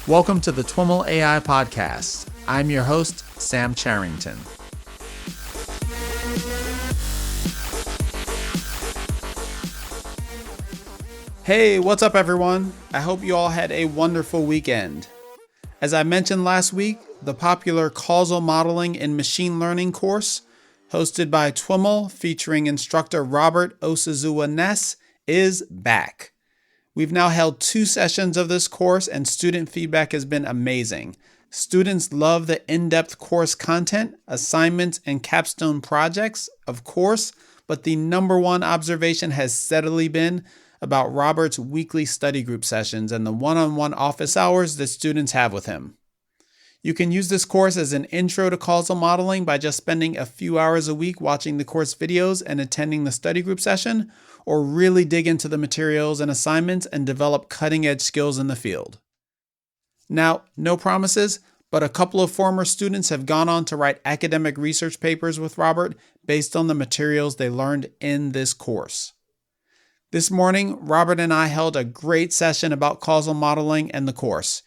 Welcome to the TWIML AI podcast. I'm your host, Sam Charrington. Hey, what's up everyone? I hope you all had a wonderful weekend. As I mentioned last week, the popular causal modeling in machine learning course, hosted by TWIML featuring instructor Robert Osazuwa-Ness, is back. We've now held 2 sessions of this course and student feedback has been amazing. Students love the in-depth course content, assignments, and capstone projects, of course, but the number one observation has steadily been about Robert's weekly study group sessions and the one-on-one office hours that students have with him. You can use this course as an intro to causal modeling by just spending a few hours a week watching the course videos and attending the study group session, or really dig into the materials and assignments and develop cutting-edge skills in the field. Now, no promises, but a couple of former students have gone on to write academic research papers with Robert based on the materials they learned in this course. This morning, Robert and I held a great session about causal modeling and the course.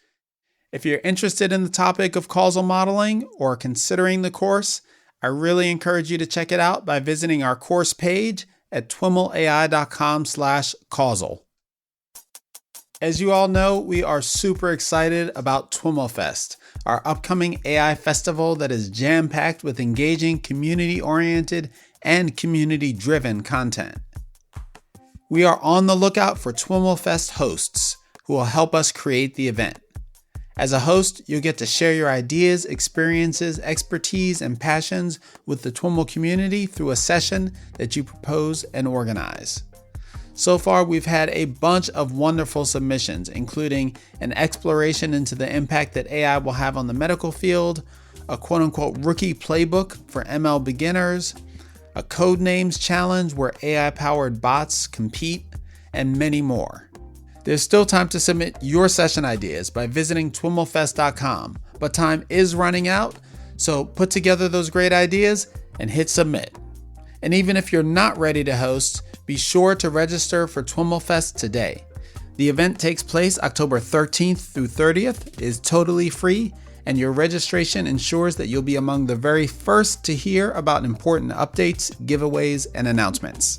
If you're interested in the topic of causal modeling or considering the course, I really encourage you to check it out by visiting our course page at twimlai.com/causal. As you all know, we are super excited about TWIMLfest, our upcoming AI festival that is jam-packed with engaging, community-oriented, and community-driven content. We are on the lookout for TWIMLfest hosts who will help us create the event. As a host, you'll get to share your ideas, experiences, expertise, and passions with the TWIML community through a session that you propose and organize. So far, we've had a bunch of wonderful submissions, including an exploration into the impact that AI will have on the medical field, a quote-unquote rookie playbook for ML beginners, a codenames challenge where AI-powered bots compete, and many more. There's still time to submit your session ideas by visiting TWIMLfest.com, but time is running out, so put together those great ideas and hit submit. And even if you're not ready to host, be sure to register for TWIMLfest today. The event takes place October 13th through 30th, is totally free, and your registration ensures that you'll be among the very first to hear about important updates, giveaways, and announcements.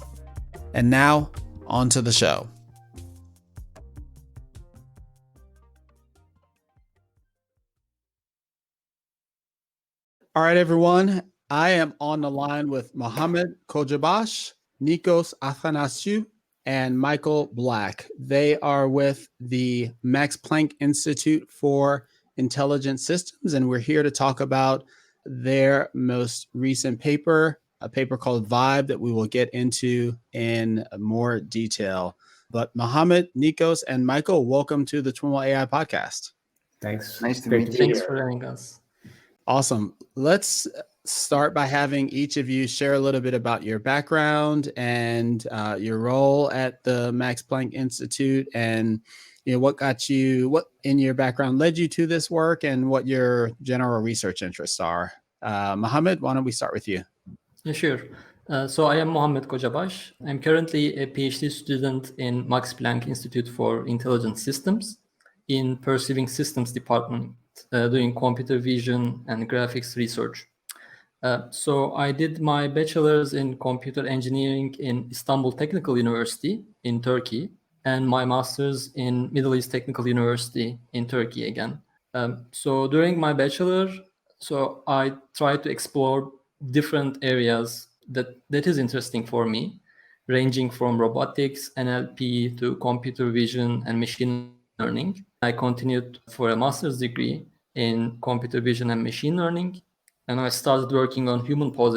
And now, on to the show. All right, everyone. I am on the line with Muhammed Kocabas, Nikos Athanasiou, and Michael Black. They are with the Max Planck Institute for Intelligent Systems, and we're here to talk about their most recent paper, a paper called Vibe that we will get into in more detail. But Muhammed, Nikos, and Michael, welcome to the TWIML AI podcast. Thanks. Nice to meet you. Thanks for having us. Awesome. Let's start by having each of you share a little bit about your background and your role at the Max Planck Institute, and what in your background led you to this work, and what your general research interests are. Muhammad, why don't we start with you? Yeah, sure. So I am Muhammed Kocabas. I'm currently a Ph.D. student in Max Planck Institute for Intelligent Systems in Perceiving Systems Department, doing computer vision and graphics research. So I did my bachelor's in computer engineering in Istanbul Technical University in Turkey, and my master's in Middle East Technical University in Turkey again. So during my bachelor, I tried to explore different areas that is interesting for me, ranging from robotics, NLP to computer vision and machine learning. I continued for a master's degree in computer vision and machine learning, and I started working on human pose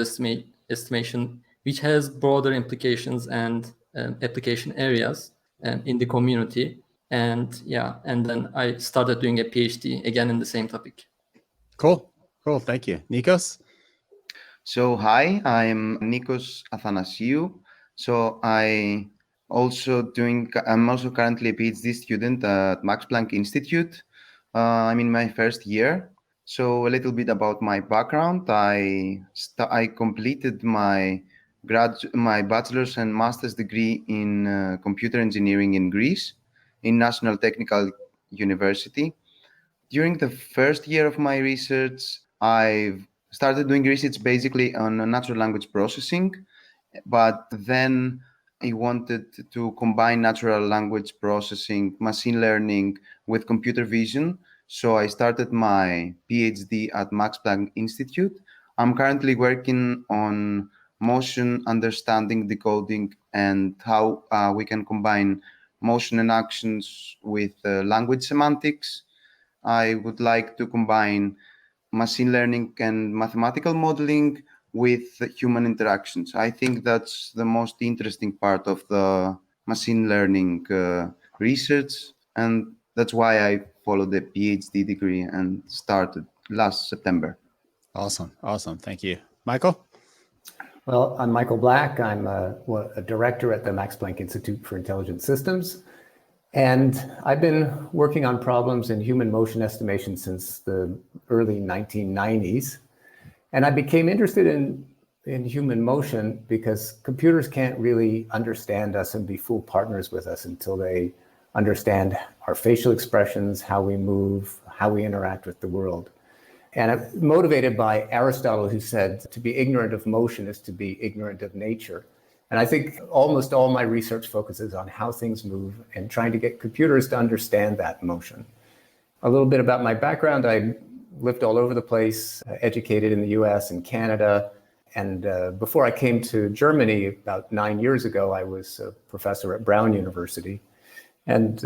estimation, which has broader implications and application areas in the community. And then I started doing a PhD again in the same topic. Cool. Thank you. Nikos? So hi, I'm Nikos Athanasiou. So I'm also currently a PhD student at Max Planck Institute. I'm in my first year. So a little bit about my background. I completed my bachelor's and master's degree in computer engineering in Greece, in National Technical University. During the first year of my research, I've started doing research basically on natural language processing, but then I wanted to combine natural language processing, machine learning with computer vision. So I started my PhD at Max Planck Institute. I'm currently working on motion understanding, decoding, and how we can combine motion and actions with language semantics. I would like to combine machine learning and mathematical modeling with human interactions. I think that's the most interesting part of the machine learning research, and that's why I followed the PhD degree and started last September. Awesome. Awesome. Thank you. Michael? Well, I'm Michael Black. I'm a director at the Max Planck Institute for Intelligent Systems. And I've been working on problems in human motion estimation since the early 1990s. And I became interested in human motion because computers can't really understand us and be full partners with us until they understand our facial expressions, how we move, how we interact with the world. And I'm motivated by Aristotle, who said to be ignorant of motion is to be ignorant of nature. And I think almost all my research focuses on how things move and trying to get computers to understand that motion. A little bit about my background. I lived all over the place, educated in the US and Canada. And before I came to Germany about 9 years ago, I was a professor at Brown University and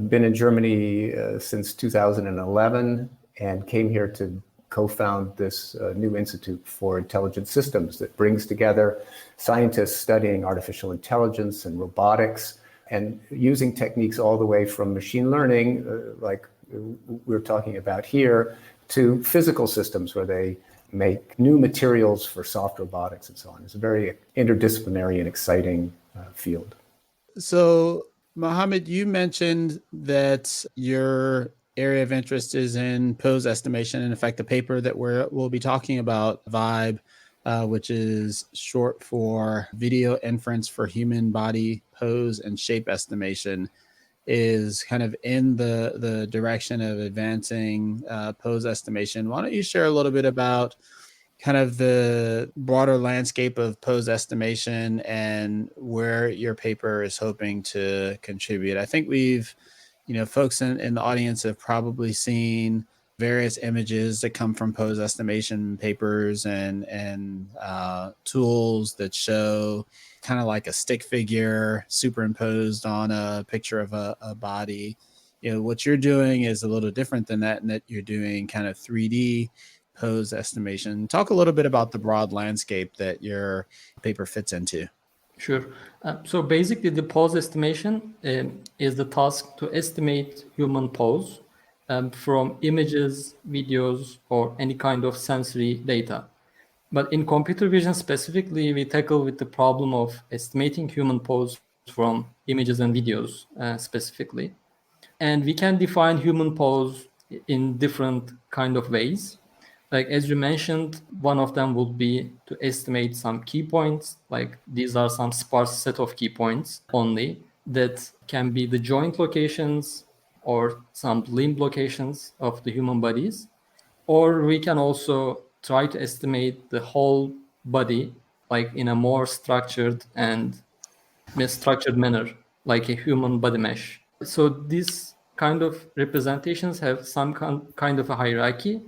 been in Germany since 2011 and came here to co-found this new Institute for Intelligent Systems that brings together scientists studying artificial intelligence and robotics and using techniques all the way from machine learning, like we're talking about here, to physical systems where they make new materials for soft robotics and so on. It's a very interdisciplinary and exciting field. So, Muhammad, you mentioned that your area of interest is in pose estimation. And in fact, the paper that we'll be talking about, VIBE, which is short for Video Inference for Human Body Pose and Shape Estimation, is kind of in the direction of advancing pose estimation. Why don't you share a little bit about kind of the broader landscape of pose estimation and where your paper is hoping to contribute? I think we've, folks in the audience have probably seen various images that come from pose estimation papers and tools that show kind of like a stick figure superimposed on a picture of a body. What you're doing is a little different than that, in that you're doing kind of 3D pose estimation. Talk a little bit about the broad landscape that your paper fits into. Sure. So basically, the pose estimation is the task to estimate human pose from images, videos, or any kind of sensory data. But in computer vision specifically, we tackle with the problem of estimating human pose from images and videos specifically. And we can define human pose in different kind of ways. Like, as you mentioned, one of them would be to estimate some key points. Like, these are some sparse set of key points only that can be the joint locations or some limb locations of the human bodies. Or we can also try to estimate the whole body, like in a more structured manner, like a human body mesh. So these kind of representations have some kind of a hierarchy.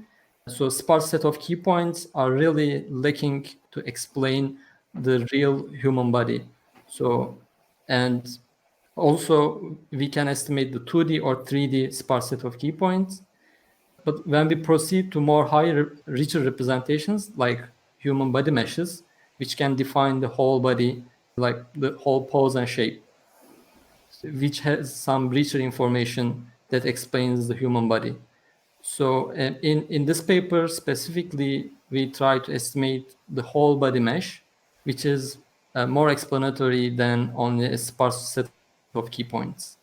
So sparse set of key points are really lacking to explain the real human body. So, and also we can estimate the 2D or 3D sparse set of key points. But when we proceed to more higher, richer representations like human body meshes, which can define the whole body, like the whole pose and shape, which has some richer information that explains the human body. So in this paper specifically, we try to estimate the whole body mesh, which is more explanatory than only a sparse set of key points.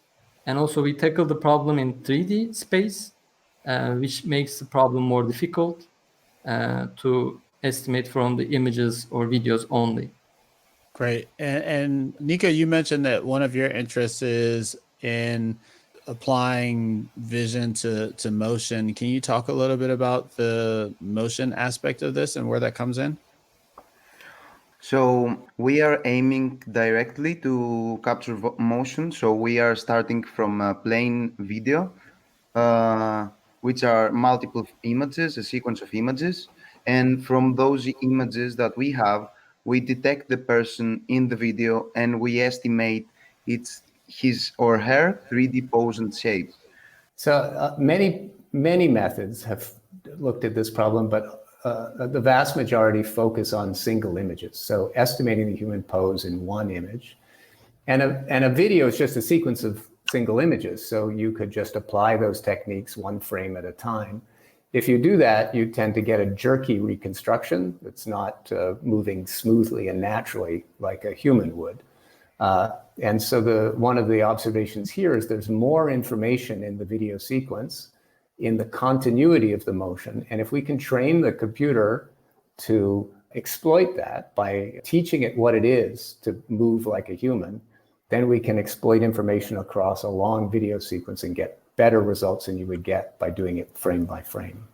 And also we tackle the problem in 3D space, which makes the problem more difficult to estimate from the images or videos only. Great. And Nico, you mentioned that one of your interests is in applying vision to motion. Can you talk a little bit about the motion aspect of this and where that comes in? So we are aiming directly to capture motion. So we are starting from a plain video, which are multiple images, a sequence of images. And from those images that we have, we detect the person in the video and we estimate his or her 3D pose and shape. So many methods have looked at this problem, but the vast majority focus on single images. So estimating the human pose in one image. And a video is just a sequence of single images. So you could just apply those techniques one frame at a time. If you do that, you tend to get a jerky reconstruction that's not moving smoothly and naturally like a human would. And so one of the observations here is there's more information in the video sequence in the continuity of the motion. And if we can train the computer to exploit that by teaching it what it is to move like a human, then we can exploit information across a long video sequence and get better results than you would get by doing it frame by frame.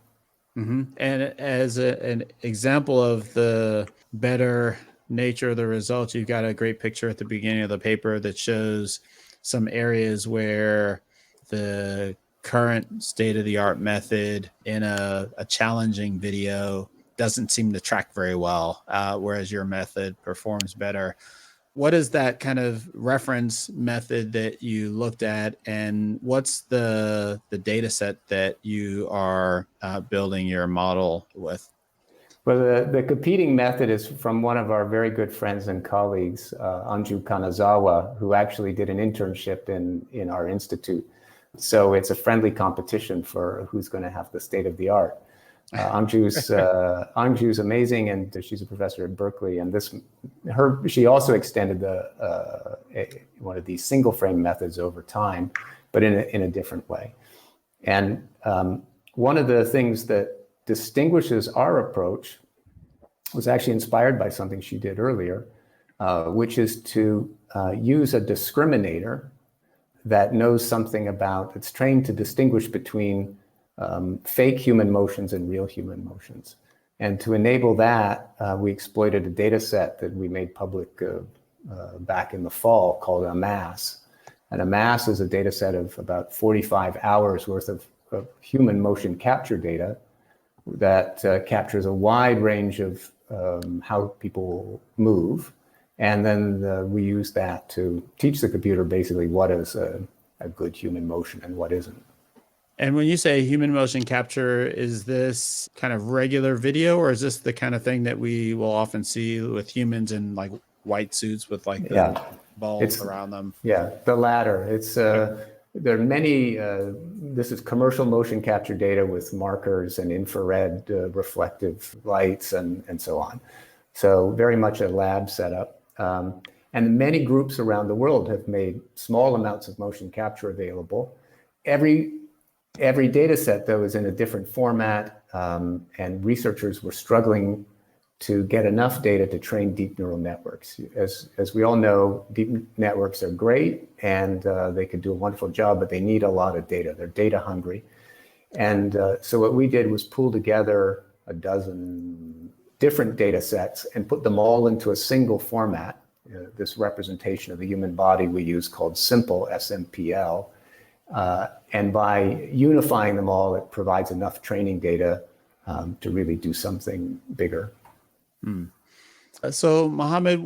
Mm-hmm. And as an example of the better nature of the results, you've got a great picture at the beginning of the paper that shows some areas where the current state-of-the-art method in a challenging video doesn't seem to track very well, whereas your method performs better. What is that kind of reference method that you looked at, and what's the data set that you are building your model with? Well, the competing method is from one of our very good friends and colleagues, Anju Kanazawa, who actually did an internship in our institute. So it's a friendly competition for who's going to have the state of the art. Anju's amazing, and she's a professor at Berkeley. And she also extended one of these single frame methods over time, but in a different way. And one of the things that distinguishes our approach was actually inspired by something she did earlier, which is to use a discriminator that knows something about, it's trained to distinguish between fake human motions and real human motions. And to enable that, we exploited a data set that we made public back in the fall called AMASS. And AMASS is a data set of about 45 hours worth of human motion capture data that captures a wide range of how people move. And then we use that to teach the computer basically what is a good human motion and what isn't. And when you say human motion capture, is this kind of regular video, or is this the kind of thing that we will often see with humans in like white suits with like the balls around them? Yeah, the latter. It's there are many, this is commercial motion capture data with markers and infrared reflective lights and so on. So very much a lab setup. And many groups around the world have made small amounts of motion capture available. Every data set, though, is in a different format, and researchers were struggling to get enough data to train deep neural networks. As we all know, deep networks are great, and they could do a wonderful job, but they need a lot of data. They're data hungry. And so what we did was pull together a dozen different data sets and put them all into a single format. This representation of the human body we use called simple, SMPL. And by unifying them all, it provides enough training data to really do something bigger. So, Muhammad,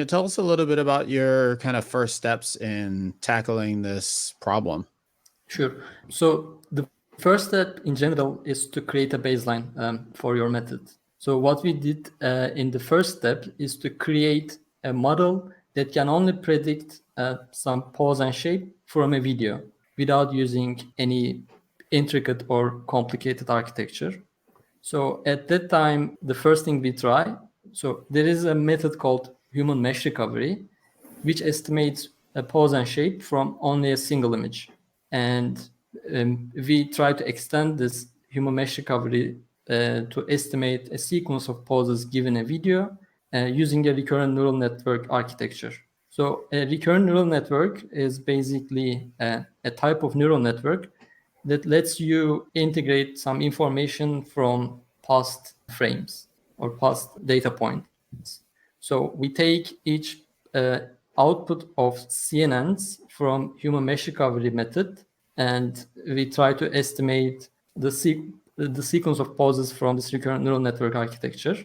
tell us a little bit about your kind of first steps in tackling this problem. Sure. So the first step in general is to create a baseline for your method. So what we did in the first step is to create a model that can only predict some pose and shape from a video without using any intricate or complicated architecture. So at that time, the first thing we try, so there is a method called human mesh recovery, which estimates a pose and shape from only a single image. And we try to extend this human mesh recovery to estimate a sequence of poses given a video using a recurrent neural network architecture. So a recurrent neural network is basically a type of neural network that lets you integrate some information from past frames or past data points. So we take each output of CNNs from human mesh recovery method, and we try to estimate the sequence of poses from this recurrent neural network architecture.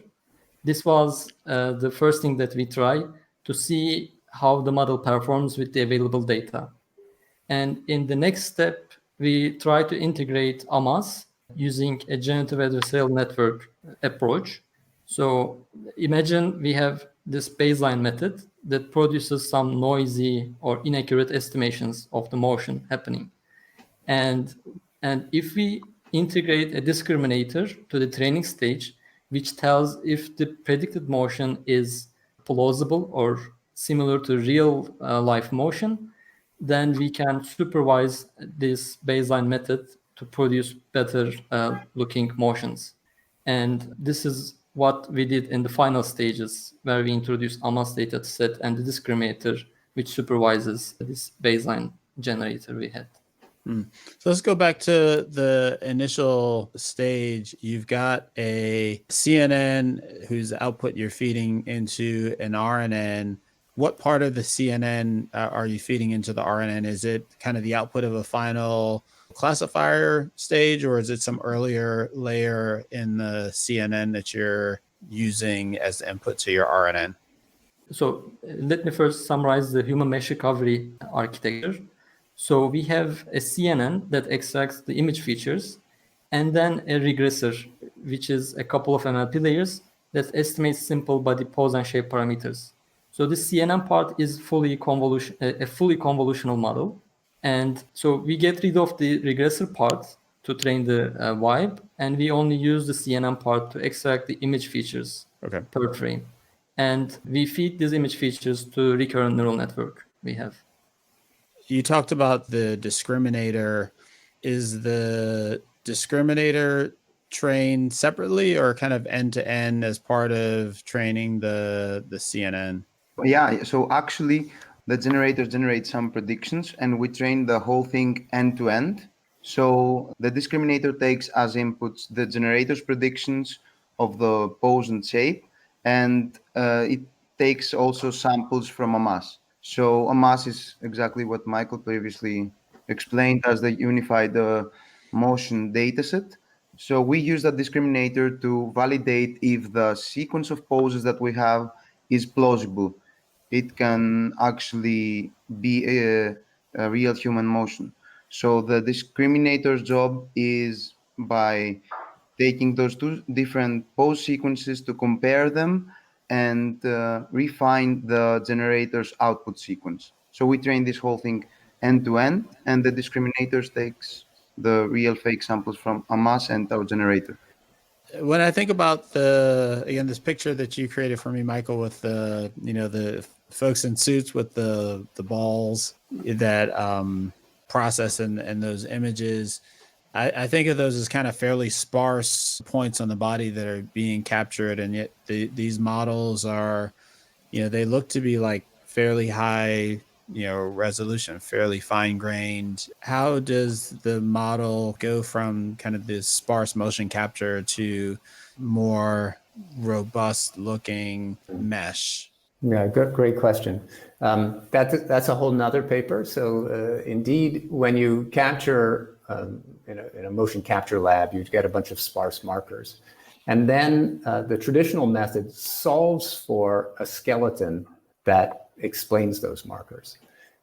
This was the first thing that we try to see how the model performs with the available data. And in the next step, we try to integrate AMASS using a generative adversarial network approach. So imagine we have this baseline method that produces some noisy or inaccurate estimations of the motion happening. And if we integrate a discriminator to the training stage, which tells if the predicted motion is plausible or similar to real life motion, then we can supervise this baseline method to produce better looking motions. And this is what we did in the final stages, where we introduced AMASS dataset and the discriminator, which supervises this baseline generator we had. So let's go back to the initial stage. You've got a CNN whose output you're feeding into an RNN. What part of the CNN are you feeding into the RNN? Is it kind of the output of a final classifier stage, or is it some earlier layer in the CNN that you're using as the input to your RNN? So let me first summarize the human mesh recovery architecture. So we have a CNN that extracts the image features, and then a regressor, which is a couple of NLP layers that estimates simple body pose and shape parameters. So the CNN part is a fully convolutional model. And so we get rid of the regressor part to train the vibe, and we only use the CNN part to extract the image features per frame. And we feed these image features to recurrent neural network we have. You talked about the discriminator. Is the discriminator trained separately or kind of end to end as part of training the CNN? Yeah, so actually the generator generates some predictions and we train the whole thing end to end. So the discriminator takes as inputs the generator's predictions of the pose and shape, and it takes also samples from AMASS. So AMASS is exactly what Michael previously explained as the unified motion dataset. So we use that discriminator to validate if the sequence of poses that we have is plausible. It can actually be a real human motion. So the discriminator's job is by taking those two different pose sequences to compare them and refine the generator's output sequence. So we train this whole thing end to end, and the discriminators takes the real fake samples from AMASS and our generator. When I think about this picture that you created for me, Michael, with the folks in suits with the balls that process and those images, I think of those as kind of fairly sparse points on the body that are being captured, and yet these models are, they look to be like fairly high, resolution, fairly fine grained. How does the model go from kind of this sparse motion capture to more robust looking mesh? Yeah, great question. That's a whole nother paper. So indeed, when you capture in a motion capture lab, you get a bunch of sparse markers. And then the traditional method solves for a skeleton that explains those markers.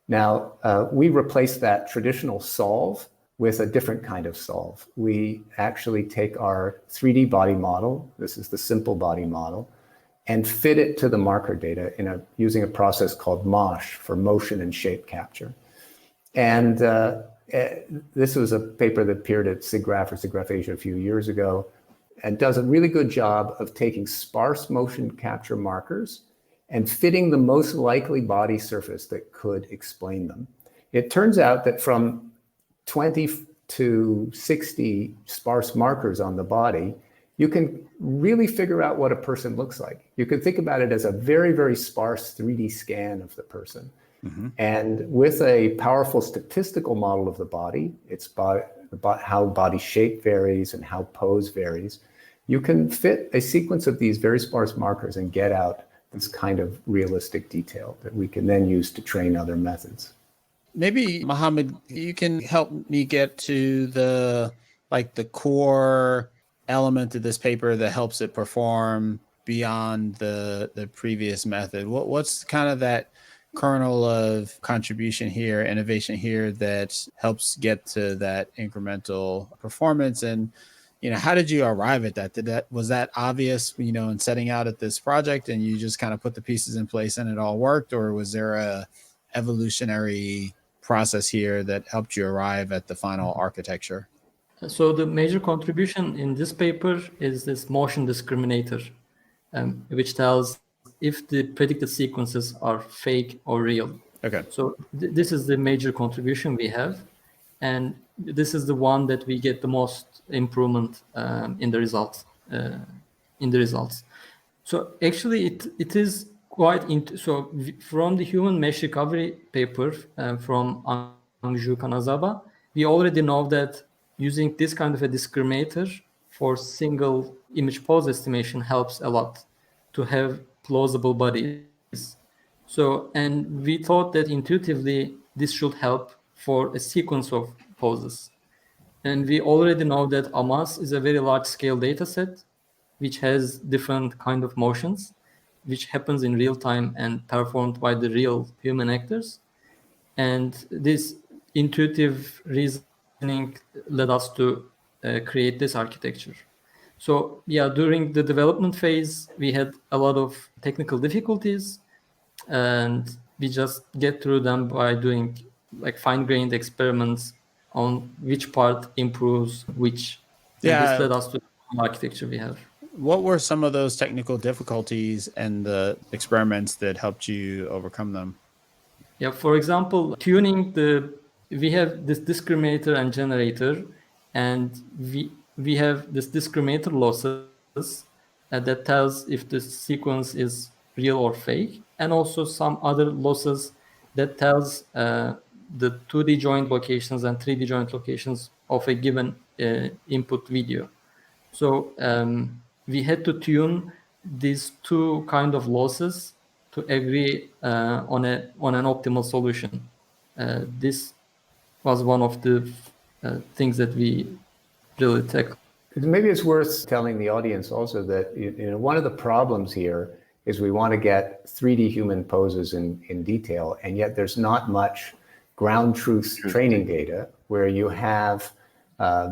Now, we replace that traditional solve with a different kind of solve. We actually take our 3D body model, this is the simple body model, and fit it to the marker data using a process called MOSH, for motion and shape capture. And this was a paper that appeared at SIGGRAPH or SIGGRAPH Asia a few years ago, and does a really good job of taking sparse motion capture markers and fitting the most likely body surface that could explain them. It turns out that from 20 to 60 sparse markers on the body, you can really figure out what a person looks like. You can think about it as a very, very sparse 3D scan of the person. And with a powerful statistical model of the body, it's about how body shape varies and how pose varies, you can fit a sequence of these very sparse markers and get out this kind of realistic detail that we can then use to train other methods. Maybe, Muhammad, you can help me get to the core element of this paper that helps it perform beyond the previous method. What's kind of that kernel of contribution here, innovation here, that helps get to that incremental performance? And how did you arrive at that? Was that obvious, in setting out at this project, and you just kind of put the pieces in place and it all worked, or was there a evolutionary process here that helped you arrive at the final architecture? So the major contribution in this paper is this motion discriminator, which tells if the predicted sequences are fake or real. Okay. So this is the major contribution we have. And this is the one that we get the most improvement in the results. So actually, it is quite from the human mesh recovery paper from Anju Kanazaba, we already know that using this kind of a discriminator for single image pose estimation helps a lot to have plausible bodies. So, and we thought that intuitively this should help for a sequence of poses. And we already know that AMASS is a very large scale data set, which has different kind of motions, which happens in real time and performed by the real human actors. And this intuitive reasoning led us to create this architecture. So yeah, during the development phase, we had a lot of technical difficulties, and we just get through them by doing fine-grained experiments on which part improves which. Yeah. And this led us to the architecture we have. What were some of those technical difficulties and the experiments that helped you overcome them? Yeah, for example, we have this discriminator and generator, and we have this discriminator losses that tells if the sequence is real or fake, and also some other losses that tells the 2D joint locations and 3D joint locations of a given input video. So we had to tune these two kind of losses to agree on an optimal solution. This was one of the things that we really tackled. Maybe it's worth telling the audience also that one of the problems here is we want to get 3D human poses in detail, and yet there's not much ground truth training data where you have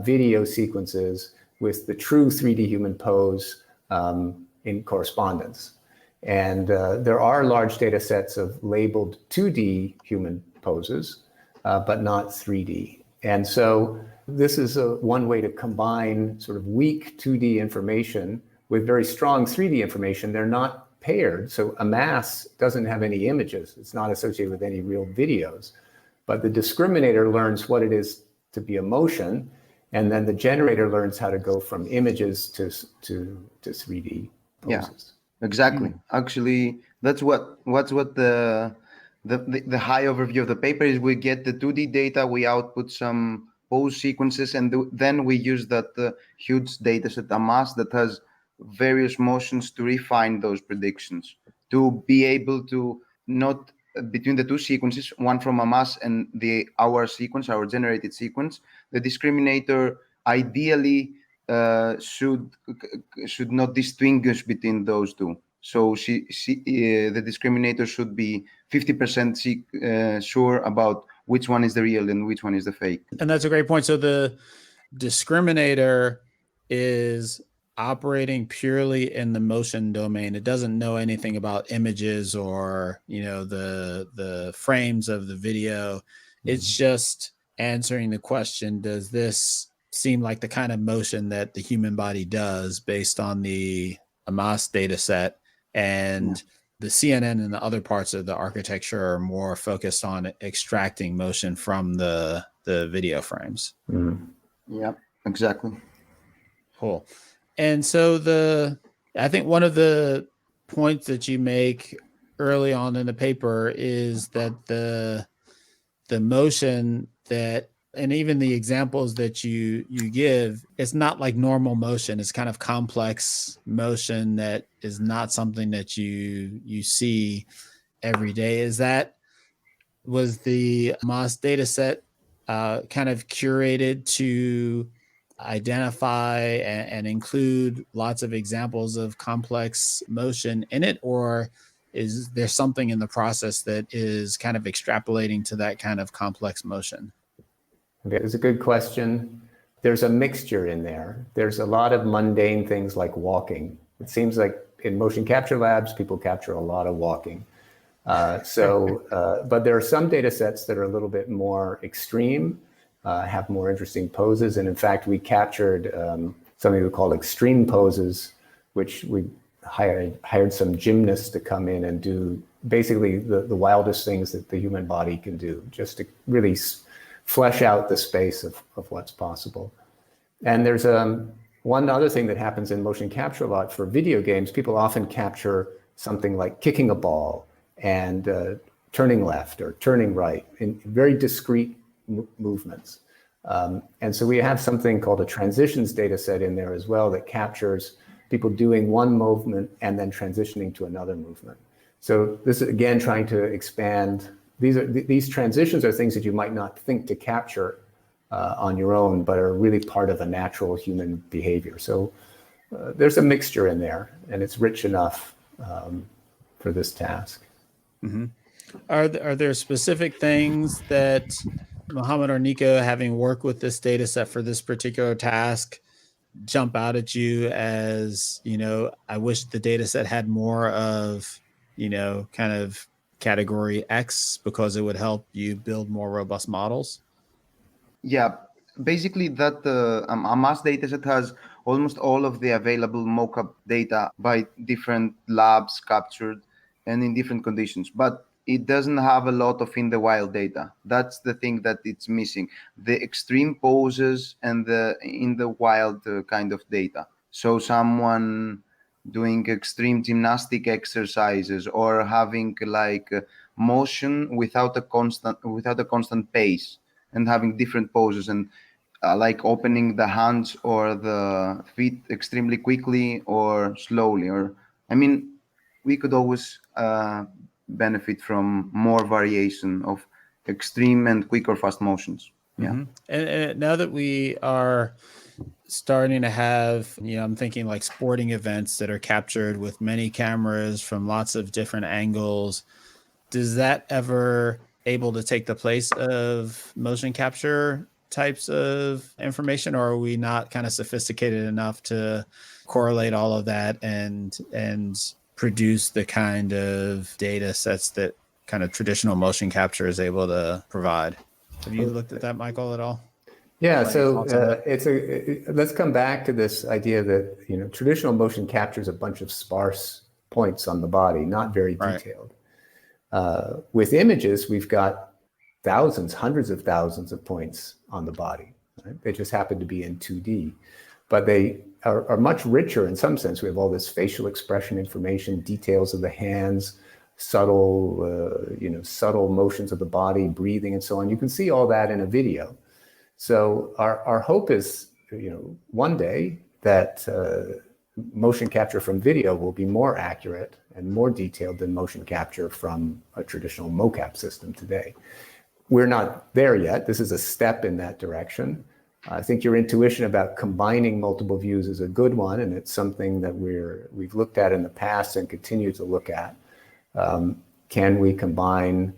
video sequences with the true 3D human pose in correspondence. And there are large data sets of labeled 2D human poses, but not 3D. And so this is one way to combine sort of weak 2D information with very strong 3D information. They're not paired. So AMASS doesn't have any images. It's not associated with any real videos. But the discriminator learns what it is to be a motion, and then the generator learns how to go from images to 3D poses. Yeah, exactly. Actually, that's what the high overview of the paper is. We get the 2D data, we output some pose sequences, and then we use that huge data set AMASS that has various motions to refine those predictions, to be able to not between the two sequences, one from AMASS and our sequence, our generated sequence, the discriminator ideally should not distinguish between those two. So the discriminator should be 50% sure about which one is the real and which one is the fake. And that's a great point. So the discriminator is operating purely in the motion domain. It doesn't know anything about images or, the frames of the video. It's just answering the question, does this seem like the kind of motion that the human body does based on the AMASS data set? And the CNN and the other parts of the architecture are more focused on extracting motion from the video frames. Yeah, exactly. Cool. And so I think one of the points that you make early on in the paper is that the motion that, and even the examples that you give, it's not like normal motion. It's kind of complex motion that is not something that you see every day. Was the AMASS data set kind of curated to identify and include lots of examples of complex motion in it, or is there something in the process that is kind of extrapolating to that kind of complex motion? Okay, it's a good question. There's a mixture in there. There's a lot of mundane things like walking. It seems like in motion capture labs, people capture a lot of walking. But there are some data sets that are a little bit more extreme, have more interesting poses. And in fact, we captured something we call extreme poses, which we hired some gymnasts to come in and do basically the wildest things that the human body can do, just to really flesh out the space of what's possible. And there's one other thing that happens in motion capture a lot for video games. People often capture something like kicking a ball and turning left or turning right in very discrete movements. And so we have something called a transitions data set in there as well that captures people doing one movement and then transitioning to another movement. So this is, again, trying to expand. These transitions are things that you might not think to capture on your own, but are really part of a natural human behavior. So there's a mixture in there, and it's rich enough for this task. Mm-hmm. Are there specific things that Muhammad or Nico, having worked with this data set for this particular task, jump out at you as, I wish the data set had more of, kind of category X because it would help you build more robust models? Yeah, basically that AMASS dataset has almost all of the available mockup data by different labs captured and in different conditions, but it doesn't have a lot of in the wild data. That's the thing that it's missing, the extreme poses and the in the wild kind of data. So someone doing extreme gymnastic exercises or having like motion without a constant pace and having different poses and like opening the hands or the feet extremely quickly or slowly. Or we could always benefit from more variation of extreme and quick or fast motions. Yeah. Mm-hmm. And now that we are starting to have, I'm thinking like sporting events that are captured with many cameras from lots of different angles, does that ever able to take the place of motion capture types of information, or are we not kind of sophisticated enough to correlate all of that and produce the kind of data sets that kind of traditional motion capture is able to provide? Have you looked at that, Michael, at all? Yeah, so let's come back to this idea that traditional motion captures a bunch of sparse points on the body, not very detailed. Right. With images, we've got thousands, hundreds of thousands of points on the body. Right? They just happen to be in 2D, but they are much richer in some sense. We have all this facial expression information, details of the hands, subtle motions of the body, breathing, and so on. You can see all that in a video. So our hope is, one day that motion capture from video will be more accurate and more detailed than motion capture from a traditional mocap system today. We're not there yet. This is a step in that direction. I think your intuition about combining multiple views is a good one, and it's something that we've looked at in the past and continue to look at. Can we combine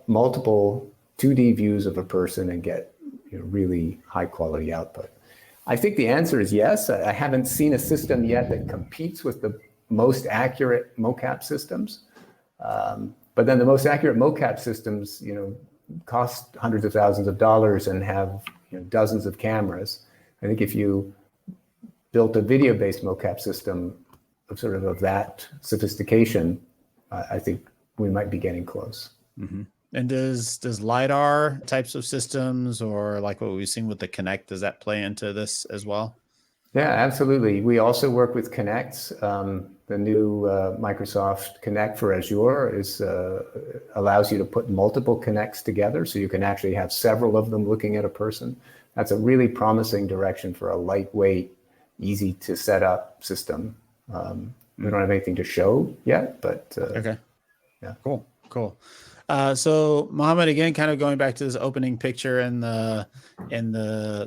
multiple 2D views of a person and get really high quality output? I think the answer is yes. I haven't seen a system yet that competes with the most accurate mocap systems. But then the most accurate mocap systems, cost hundreds of thousands of dollars and have dozens of cameras. I think if you built a video-based mocap system of that sophistication, I think we might be getting close. Mm-hmm. And does LiDAR types of systems, or like what we've seen with the Kinect, does that play into this as well? Yeah, absolutely. We also work with Connects. The new Microsoft Connect for Azure allows you to put multiple Connects together, so you can actually have several of them looking at a person. That's a really promising direction for a lightweight, easy to set up system. We don't have anything to show yet, but Okay. Yeah. Cool. So Muhammad, again, kind of going back to this opening picture in the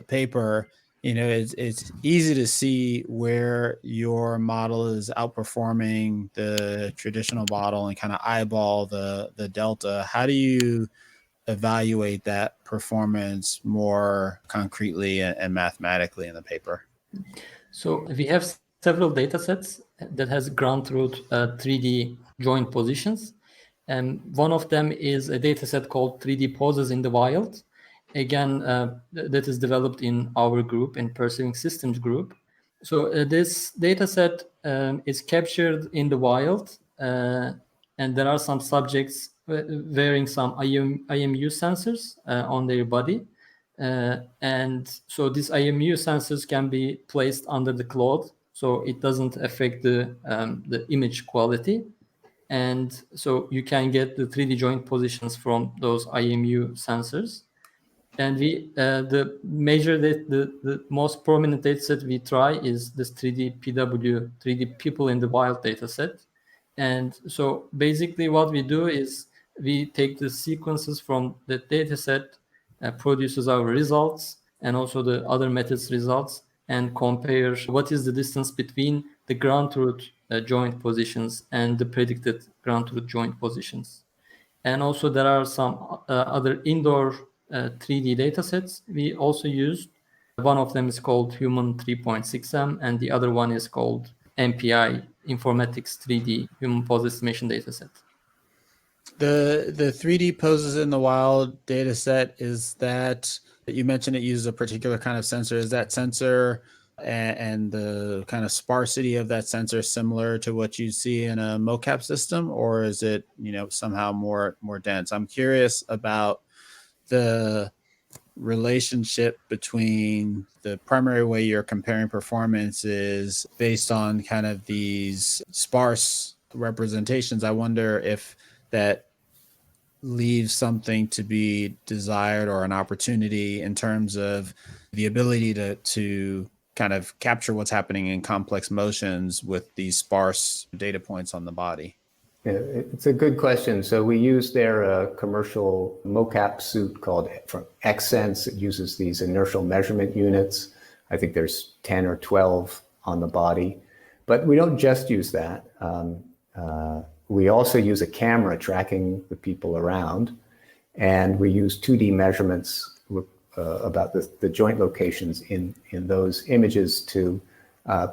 paper, it's easy to see where your model is outperforming the traditional model and kind of eyeball the delta. How do you evaluate that performance more concretely and mathematically in the paper? So we have several data sets that has ground truth 3D joint positions. And one of them is a data set called 3D poses in the wild. Again, that is developed in our group, in Perceiving Systems group. So this data set is captured in the wild, and there are some subjects wearing some IMU sensors on their body. And so these IMU sensors can be placed under the cloth, so it doesn't affect the image quality. And so you can get the 3D joint positions from those IMU sensors. And the most prominent dataset we try is this 3D PW, 3D people in the wild dataset. And so basically what we do is we take the sequences from the dataset, produces our results, and also the other methods results, and compare what is the distance between the ground truth joint positions and the predicted ground truth joint positions. And also there are some other indoor 3D datasets we also used. One of them is called Human 3.6M, and the other one is called MPI, Informatics 3D Human Pose Estimation Dataset. The 3D poses in the wild data set, is that you mentioned it uses a particular kind of sensor. Is that sensor and the kind of sparsity of that sensor similar to what you see in a mocap system, or is it somehow more dense? I'm curious about the relationship between the primary way you're comparing performance is based on kind of these sparse representations. I wonder if that leaves something to be desired or an opportunity in terms of the ability to kind of capture what's happening in complex motions with these sparse data points on the body. Yeah, it's a good question. So we use their commercial mocap suit called from XSense. It uses these inertial measurement units. I think there's 10 or 12 on the body. But we don't just use that. We also use a camera tracking the people around. And we use 2D measurements about the joint locations in those images to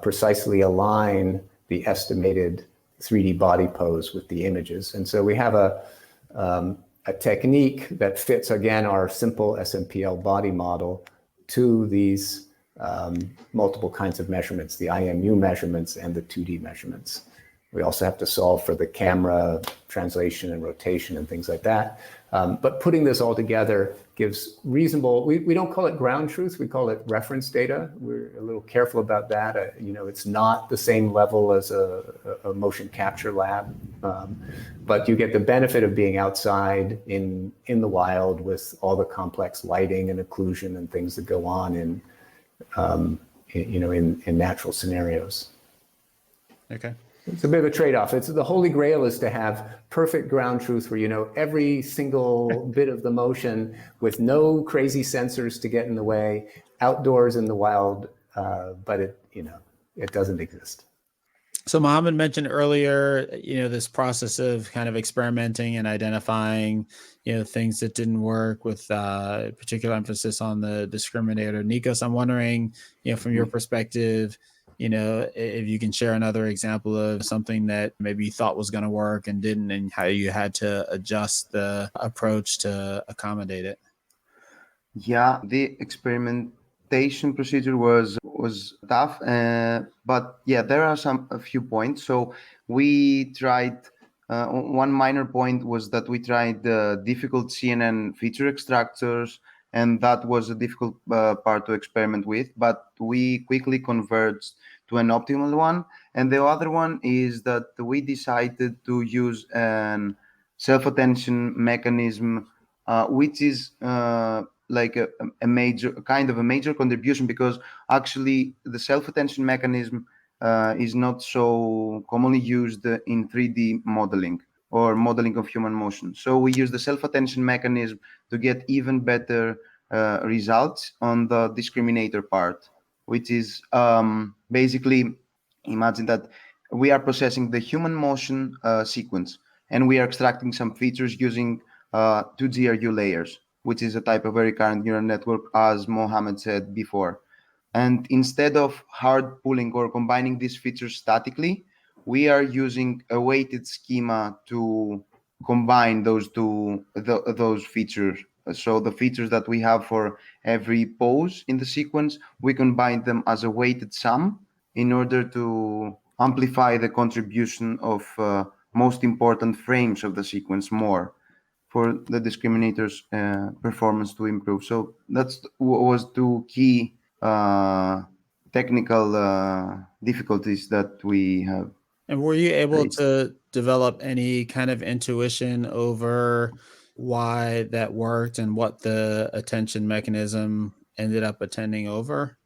precisely align the estimated 3D body pose with the images. And so we have a technique that fits, again, our simple SMPL body model to these multiple kinds of measurements, the IMU measurements and the 2D measurements. We also have to solve for the camera translation and rotation and things like that. But putting this all together gives reasonable, we don't call it ground truth, we call it reference data. We're a little careful about that. It's not the same level as a motion capture lab, but you get the benefit of being outside in the wild with all the complex lighting and occlusion and things that go on in natural scenarios. Okay. It's a bit of a trade-off. It's the holy grail is to have perfect ground truth where you know every single bit of the motion with no crazy sensors to get in the way, outdoors in the wild, but it doesn't exist. So Muhammad mentioned earlier, this process of kind of experimenting and identifying, things that didn't work with particular emphasis on the discriminator. Nikos, I'm wondering, from your perspective, if you can share another example of something that maybe you thought was going to work and didn't, and how you had to adjust the approach to accommodate it. Yeah, the experimentation procedure was tough, but yeah, there are a few points. So we tried. One minor point was that we tried difficult CNN feature extractors and that was a difficult part to experiment with, but we quickly converged to an optimal one. And the other one is that we decided to use an self-attention mechanism, which is like a major contribution, because actually the self-attention mechanism is not so commonly used in 3D modeling or modeling of human motion. So we use the self-attention mechanism to get even better results on the discriminator part, which is basically, imagine that we are processing the human motion sequence, and we are extracting some features using 2 GRU layers, which is a type of very recurrent neural network, as Mohammed said before. And instead of hard pulling or combining these features statically, we are using a weighted schema to combine those features. So the features that we have for every pose in the sequence, we combine them as a weighted sum in order to amplify the contribution of most important frames of the sequence more, for the discriminator's performance to improve. So that's was two key technical difficulties that we have. And were you able to develop any kind of intuition over why that worked and what the attention mechanism ended up attending over?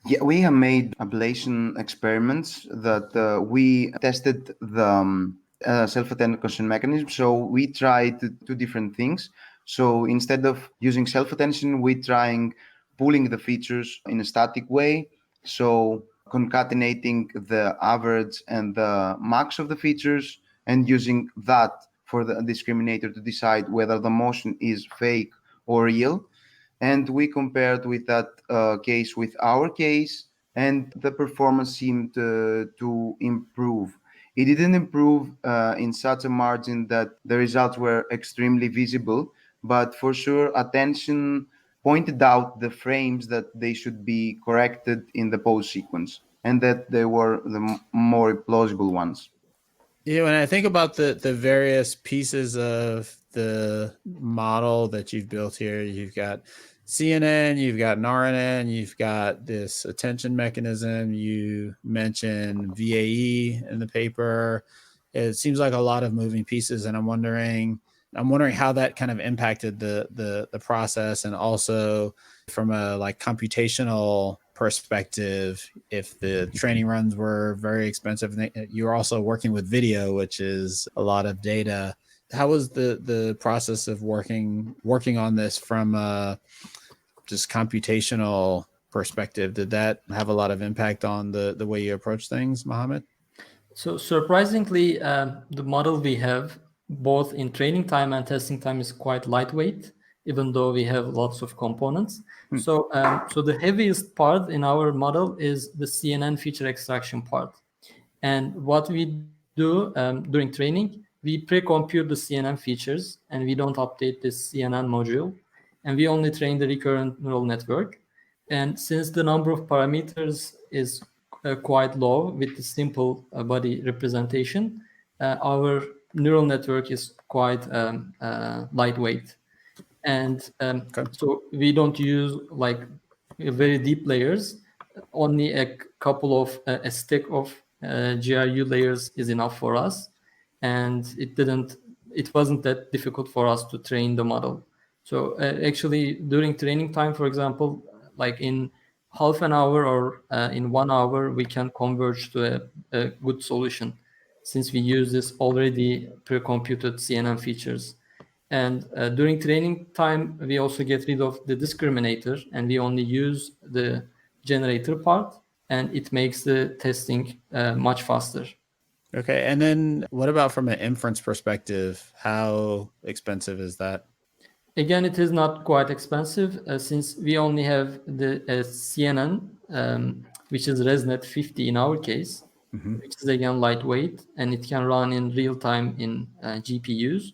Yeah, we have made ablation experiments that we tested the self-attention mechanism. So we tried two different things. So instead of using self-attention, we trying pulling the features in a static way. So concatenating the average and the max of the features and using that for the discriminator to decide whether the motion is fake or real. And we compared with that case with our case, and the performance seemed to improve. It didn't improve in such a margin that the results were extremely visible, but for sure attention pointed out the frames that they should be corrected in the pose sequence, and that they were the more plausible ones. Yeah, when I think about the various pieces of the model that you've built here, you've got CNN, you've got an RNN, you've got this attention mechanism, you mentioned VAE in the paper. It seems like a lot of moving pieces, and I'm wondering how that kind of impacted the process, and also from a like computational perspective, if the training runs were very expensive. You're also working with video, which is a lot of data. How was the process of working on this from a just computational perspective? Did that have a lot of impact on the way you approach things, Mohammed? So surprisingly, the model we have, both in training time and testing time, is quite lightweight, even though we have lots of components. So the heaviest part in our model is the CNN feature extraction part. And what we do during training, we pre-compute the CNN features, and we don't update this CNN module. And we only train the recurrent neural network. And since the number of parameters is quite low with the simple body representation, our neural network is quite lightweight. And so we don't use like very deep layers. Only a couple of a stack of GRU layers is enough for us, and it wasn't that difficult for us to train the model. So actually during training time, for example, like in half an hour or in 1 hour, we can converge to a good solution, since we use this already pre-computed CNN features. And during training time, we also get rid of the discriminator, and we only use the generator part, and it makes the testing much faster. Okay. And then what about from an inference perspective? How expensive is that? Again, it is not quite expensive since we only have the CNN, which is ResNet 50 in our case, which is again lightweight, and it can run in real time in GPUs.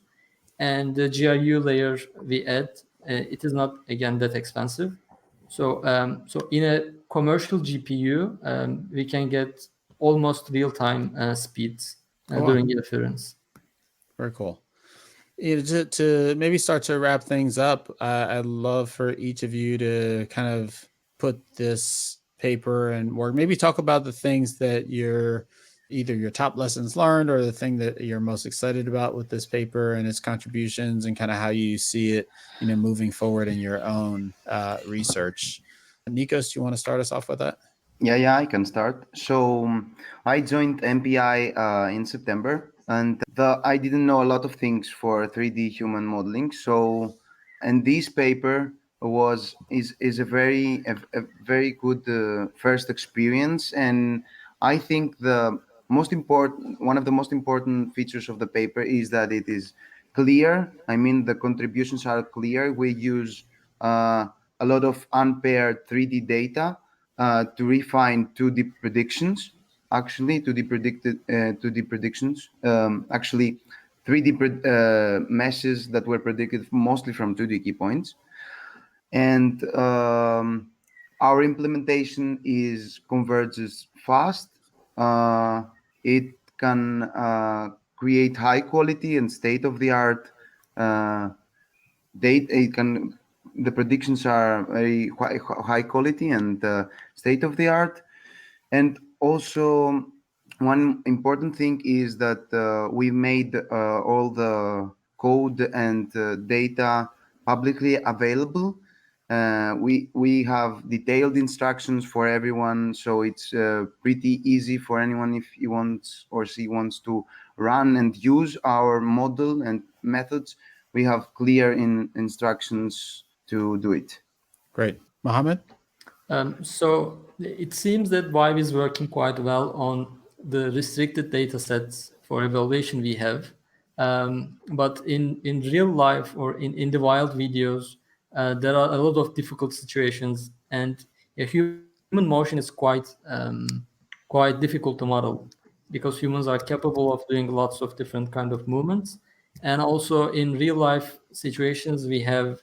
And the GRU layer we add, it is not again that expensive. So in a commercial GPU, we can get almost real-time speeds during inference. Very cool. To maybe start to wrap things up, I'd love for each of you to kind of put this paper and work, maybe talk about the things that you're either your top lessons learned or the thing that you're most excited about with this paper and its contributions and kind of how you see it, moving forward in your own research. Nikos, do you want to start us off with that? Yeah, I can start. So I joined MPI in September, and I didn't know a lot of things for 3D human modeling. So, and this paper is a very good first experience, and I think one of the most important features of the paper is that it is clear. I mean, the contributions are clear. We use a lot of unpaired 3D data to refine 2D predictions. Actually, 2D predictions. Actually, 3D meshes that were predicted mostly from 2D key points, and our implementation converges fast. It can create high quality and state of the art data. The predictions are very high quality and state of the art. And also, one important thing is that we made all the code and data publicly available. We have detailed instructions for everyone, so it's pretty easy for anyone if he wants or she wants to run and use our model and methods. We have clear instructions to do it. Great. Muhammad? So it seems that Vibe is working quite well on the restricted data sets for evaluation we have. But in real life or in the wild videos, there are a lot of difficult situations, and a human motion is quite difficult to model because humans are capable of doing lots of different kind of movements. And also in real life situations, we have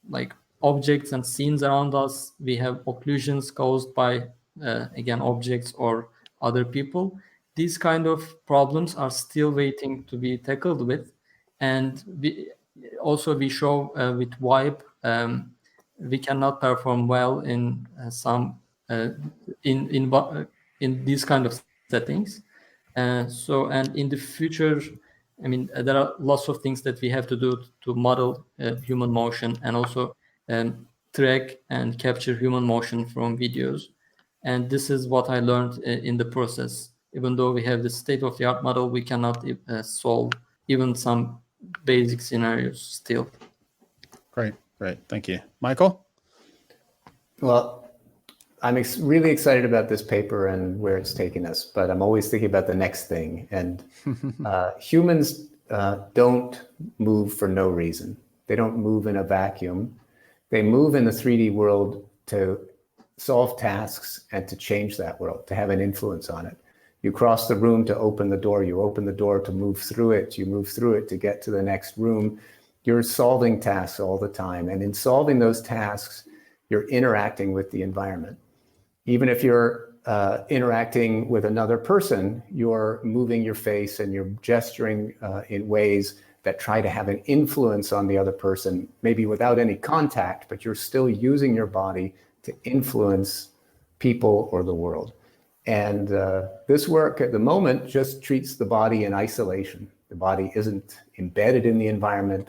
like objects and scenes around us. We have occlusions caused by, again, objects or other people. These kind of problems are still waiting to be tackled with. And we show with Vibe, we cannot perform well in some in these kind of settings. And in the future, I mean, there are lots of things that we have to do to model human motion and also track and capture human motion from videos. And this is what I learned in the process. Even though we have the state-of-the-art model, we cannot solve even some basic scenarios still. Great. Thank you. Michael? Well, I'm really excited about this paper and where it's taking us, but I'm always thinking about the next thing. And humans don't move for no reason. They don't move in a vacuum. They move in the 3D world to solve tasks and to change that world, to have an influence on it. You cross the room to open the door. You open the door to move through it. You move through it to get to the next room. You're solving tasks all the time. And in solving those tasks, you're interacting with the environment. Even if you're interacting with another person, you're moving your face and you're gesturing in ways that try to have an influence on the other person, maybe without any contact, but you're still using your body to influence people or the world. And this work at the moment just treats the body in isolation. The body isn't embedded in the environment.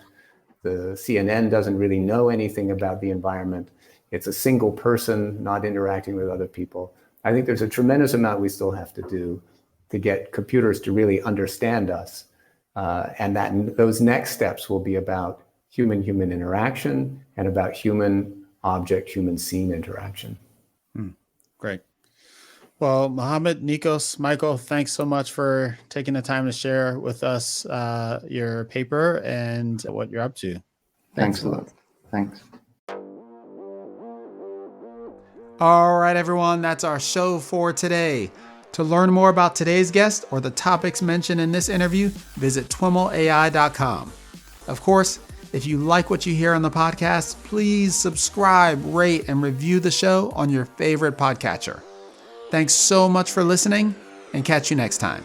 The CNN doesn't really know anything about the environment. It's a single person not interacting with other people. I think there's a tremendous amount we still have to do to get computers to really understand us. And those next steps will be about human-human interaction and about human-object, human-scene interaction. Great. Well, Muhammad, Nikos, Michael, thanks so much for taking the time to share with us your paper and what you're up to. Thanks a lot. Thanks. All right, everyone, that's our show for today. To learn more about today's guest or the topics mentioned in this interview, visit TWIMLai.com. Of course, if you like what you hear on the podcast, please subscribe, rate, and review the show on your favorite podcatcher. Thanks so much for listening, and catch you next time.